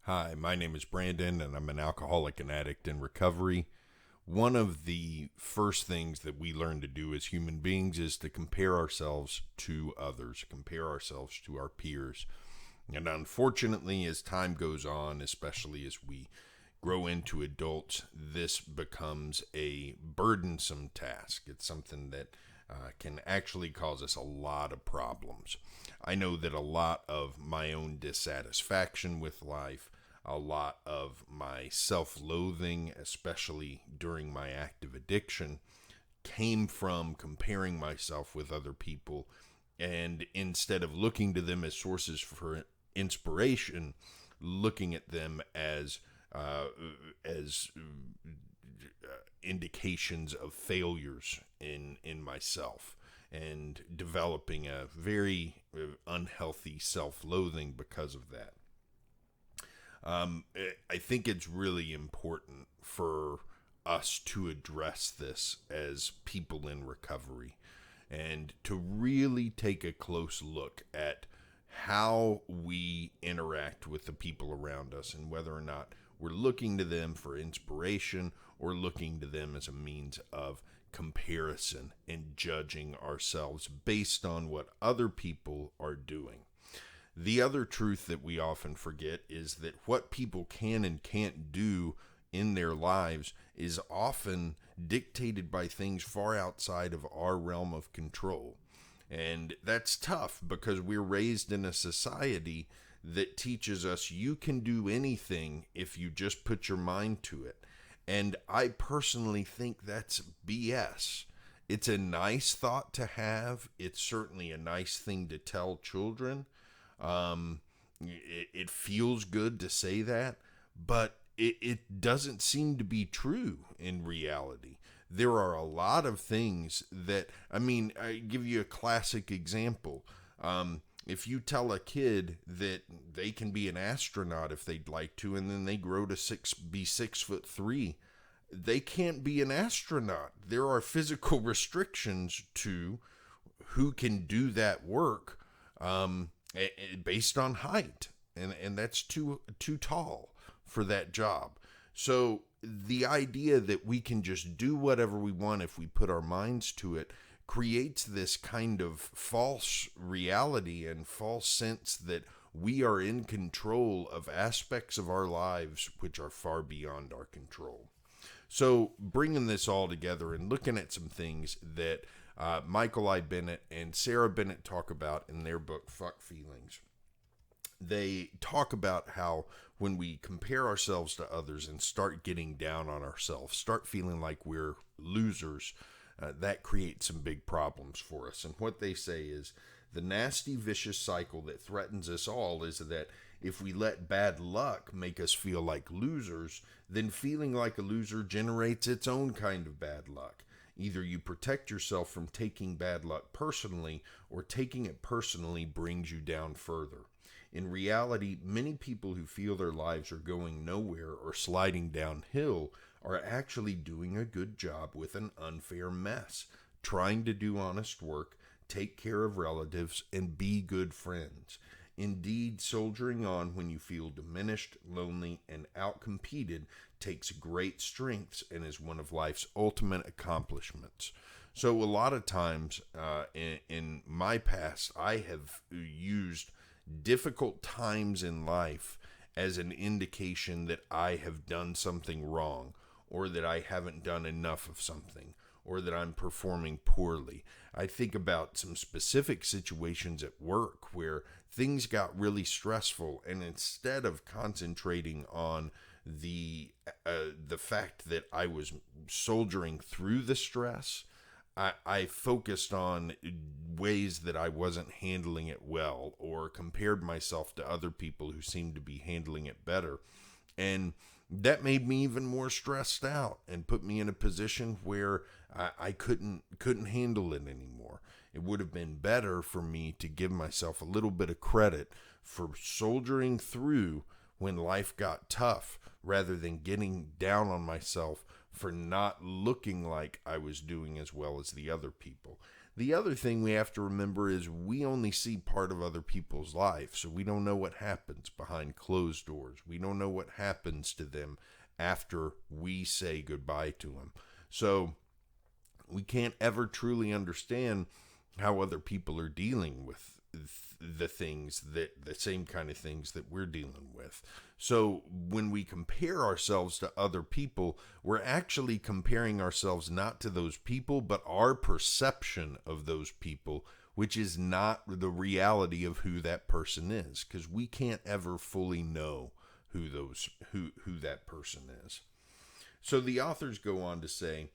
Hi, my name is Brandon, and I'm an alcoholic and addict in recovery. One of the first things that we learn to do as human beings is to compare ourselves to others, compare ourselves to our peers. And unfortunately, as time goes on, especially as we grow into adults, this becomes a burdensome task. It's something that can actually cause us a lot of problems. I know that a lot of my own dissatisfaction with life, a lot of my self-loathing, especially during my active addiction, came from comparing myself with other people, and instead of looking to them as sources for inspiration, looking at them as indications of failures in myself, and developing a very unhealthy self-loathing because of that. I think it's really important for us to address this as people in recovery, and to really take a close look at how we interact with the people around us, and whether or not we're looking to them for inspiration or looking to them as a means of comparison and judging ourselves based on what other people are doing. The other truth that we often forget is that what people can and can't do in their lives is often dictated by things far outside of our realm of control. And that's tough because we're raised in a society that teaches us you can do anything if you just put your mind to it. And I personally think that's BS. It's a nice thought to have. It's certainly a nice thing to tell children. It feels good to say that, but it doesn't seem to be true in reality. There are a lot of things that, I give you a classic example. If you tell a kid that they can be an astronaut if they'd like to, and then they grow to be 6'3", they can't be an astronaut. There are physical restrictions to who can do that work, based on height, and that's too tall for that job. So the idea that we can just do whatever we want if we put our minds to it creates this kind of false reality and false sense that we are in control of aspects of our lives which are far beyond our control. So bringing this all together and looking at some things that Michael I. Bennett and Sarah Bennett talk about in their book, Fuck Feelings. They talk about how when we compare ourselves to others and start getting down on ourselves, start feeling like we're losers, that creates some big problems for us. And what they say is the nasty, vicious cycle that threatens us all is that if we let bad luck make us feel like losers, then feeling like a loser generates its own kind of bad luck. Either you protect yourself from taking bad luck personally, or taking it personally brings you down further. In reality, many people who feel their lives are going nowhere or sliding downhill are actually doing a good job with an unfair mess, trying to do honest work, take care of relatives, and be good friends. Indeed, soldiering on when you feel diminished, lonely, and outcompeted takes great strengths and is one of life's ultimate accomplishments. So a lot of times in my past, I have used difficult times in life as an indication that I have done something wrong, or that I haven't done enough of something, or that I'm performing poorly. I think about some specific situations at work where things got really stressful, and instead of concentrating on the fact that I was soldiering through the stress, I focused on ways that I wasn't handling it well, or compared myself to other people who seemed to be handling it better. And that made me even more stressed out and put me in a position where I couldn't handle it anymore. It would have been better for me to give myself a little bit of credit for soldiering through when life got tough, rather than getting down on myself for not looking like I was doing as well as the other people. The other thing we have to remember is we only see part of other people's lives, so we don't know what happens behind closed doors. We don't know what happens to them after we say goodbye to them. So we can't ever truly understand how other people are dealing with the things the same kind of things that we're dealing with. So when we compare ourselves to other people, we're actually comparing ourselves not to those people, but our perception of those people, which is not the reality of who that person is, because we can't ever fully know who that person is. So the authors go on to say,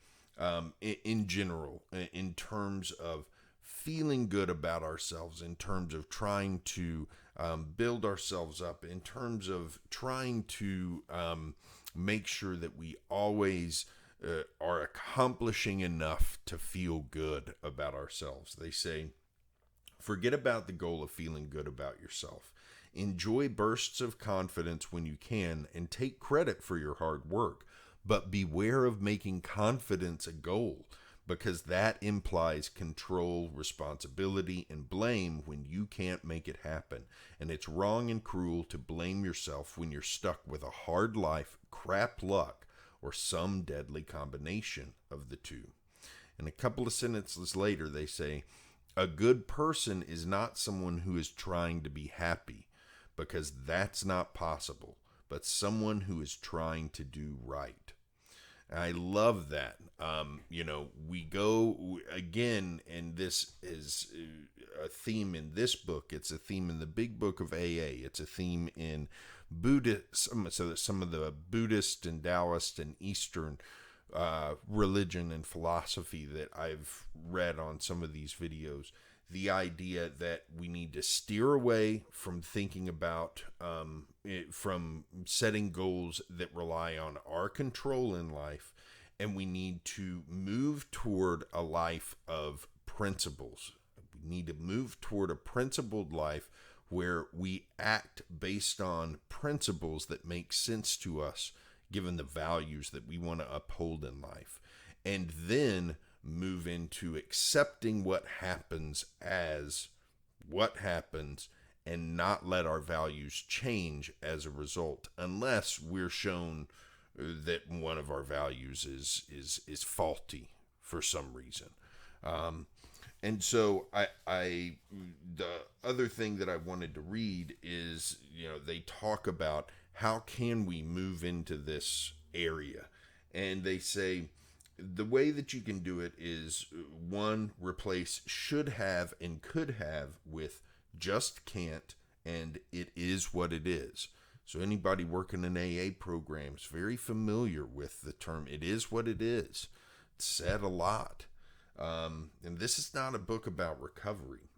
in general, in terms of feeling good about ourselves, in terms of trying to build ourselves up, in terms of trying to make sure that we always are accomplishing enough to feel good about ourselves. They say, forget about the goal of feeling good about yourself. Enjoy bursts of confidence when you can and take credit for your hard work. But beware of making confidence a goal, because that implies control, responsibility, and blame when you can't make it happen. And it's wrong and cruel to blame yourself when you're stuck with a hard life, crap luck, or some deadly combination of the two. And a couple of sentences later, they say, a good person is not someone who is trying to be happy, because that's not possible, but someone who is trying to do right. I love that. We go again, and this is a theme in this book. It's a theme in the big book of AA. It's a theme in Buddhism, so some of the Buddhist and Taoist and Eastern religion and philosophy that I've read on some of these videos. The idea that we need to steer away from thinking about, from setting goals that rely on our control in life, and we need to move toward a life of principles. We need to move toward a principled life where we act based on principles that make sense to us, given the values that we want to uphold in life. And then move into accepting what happens as what happens, and not let our values change as a result, unless we're shown that one of our values is faulty for some reason. And so the other thing that I wanted to read is, they talk about how can we move into this area, and they say, the way that you can do it is, one, replace should have and could have with just can't and it is what it is. So anybody working in AA programs very familiar with the term it is what it is. It's said a lot. And this is not a book about recovery.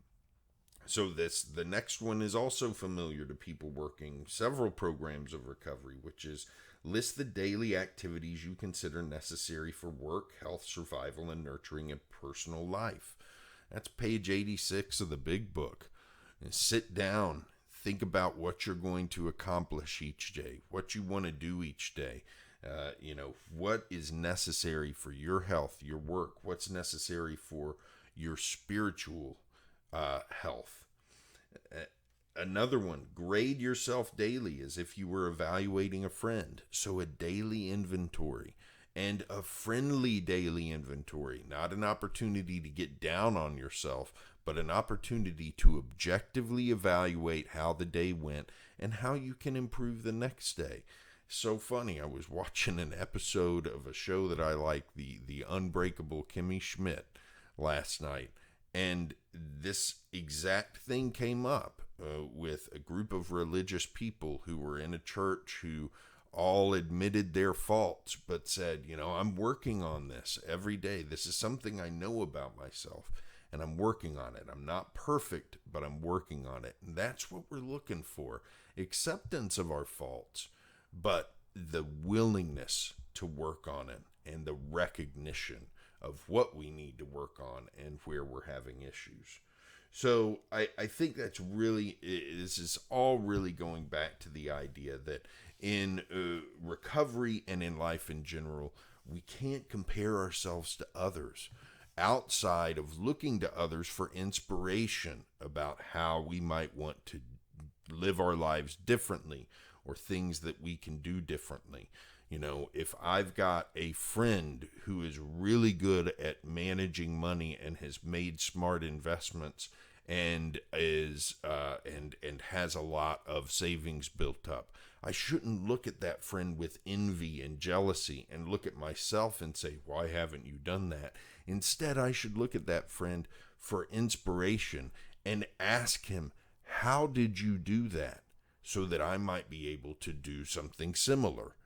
So the next one is also familiar to people working several programs of recovery, which is list the daily activities you consider necessary for work, health, survival, and nurturing a personal life. That's page 86 of the big book. And sit down, think about what you're going to accomplish each day, what you want to do each day. What is necessary for your health, your work, what's necessary for your spiritual health. Another one, grade yourself daily as if you were evaluating a friend. So a daily inventory, and a friendly daily inventory, not an opportunity to get down on yourself, but an opportunity to objectively evaluate how the day went and how you can improve the next day. So funny, I was watching an episode of a show that I like, the Unbreakable Kimmy Schmidt, last night, and this exact thing came up with a group of religious people who were in a church who all admitted their faults, but said, I'm working on this every day. This is something I know about myself, and I'm working on it. I'm not perfect, but I'm working on it. And that's what we're looking for. Acceptance of our faults, but the willingness to work on it, and the recognition of what we need to work on and where we're having issues. So I think that's really, this is all really going back to the idea that in recovery and in life in general, we can't compare ourselves to others. outside of looking to others for inspiration about how we might want to live our lives differently or things that we can do differently. You know, if I've got a friend who is really good at managing money and has made smart investments and is and has a lot of savings built up, I shouldn't look at that friend with envy and jealousy and look at myself and say, why haven't you done that? Instead, I should look at that friend for inspiration and ask him, how did you do that? So that I might be able to do something similar.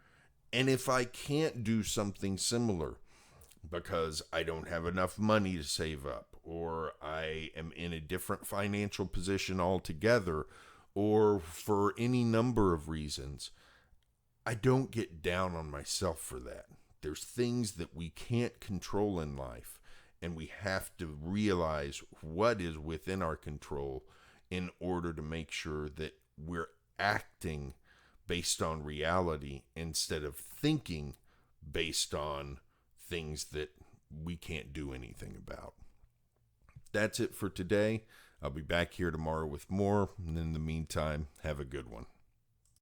And if I can't do something similar because I don't have enough money to save up, or I am in a different financial position altogether, or for any number of reasons, I don't get down on myself for that. There's things that we can't control in life, and we have to realize what is within our control in order to make sure that we're acting based on reality instead of thinking based on things that we can't do anything about. That's it for today. I'll be back here tomorrow with more. And in the meantime, have a good one.